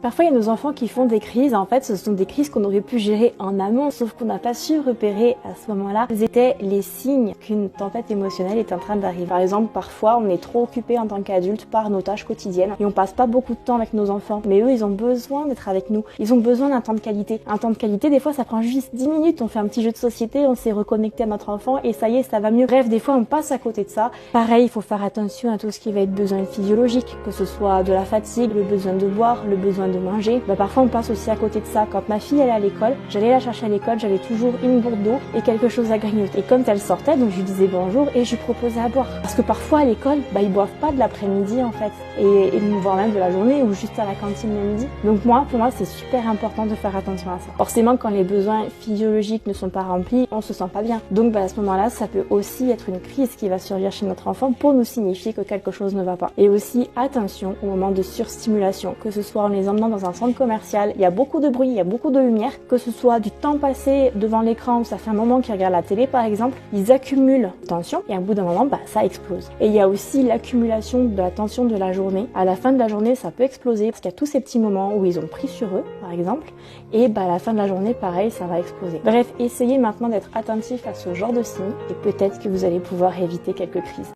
Parfois, il y a nos enfants qui font des crises. En fait, ce sont des crises qu'on aurait pu gérer en amont, sauf qu'on n'a pas su repérer à ce moment-là. C'était les signes qu'une tempête émotionnelle est en train d'arriver. Par exemple, parfois, on est trop occupé en tant qu'adulte par nos tâches quotidiennes et on passe pas beaucoup de temps avec nos enfants. Mais eux, ils ont besoin d'être avec nous. Ils ont besoin d'un temps de qualité. Un temps de qualité, des fois, ça prend juste 10 minutes. On fait un petit jeu de société, on s'est reconnecté à notre enfant et ça y est, ça va mieux. Bref, des fois, on passe à côté de ça. Pareil, il faut faire attention à tout ce qui va être besoin physiologique, que ce soit de la fatigue, le besoin de boire, le besoin de manger. Parfois on passe aussi à côté de ça. Quand ma fille elle est à l'école, j'allais la chercher à l'école, j'avais toujours une gourde d'eau et quelque chose à grignoter. Et quand elle sortait, donc je lui disais bonjour et je lui proposais à boire. Parce que parfois à l'école, ils boivent pas de l'après-midi en fait, et voire même de la journée ou juste à la cantine le midi. Donc pour moi c'est super important de faire attention à ça. Forcément quand les besoins physiologiques ne sont pas remplis, on se sent pas bien. Donc à ce moment-là, ça peut aussi être une crise qui va surgir chez notre enfant pour nous signifier que quelque chose ne va pas. Et aussi attention au moment de surstimulation, que ce soit en les emmenant dans un centre commercial, il y a beaucoup de bruit, il y a beaucoup de lumière, que ce soit du temps passé devant l'écran où ça fait un moment qu'ils regardent la télé par exemple, ils accumulent tension et à bout d'un moment ça explose. Et il y a aussi l'accumulation de la tension de la journée. À la fin de la journée ça peut exploser parce qu'il y a tous ces petits moments où ils ont pris sur eux par exemple et à la fin de la journée pareil ça va exploser. Bref, essayez maintenant d'être attentif à ce genre de signes et peut-être que vous allez pouvoir éviter quelques crises.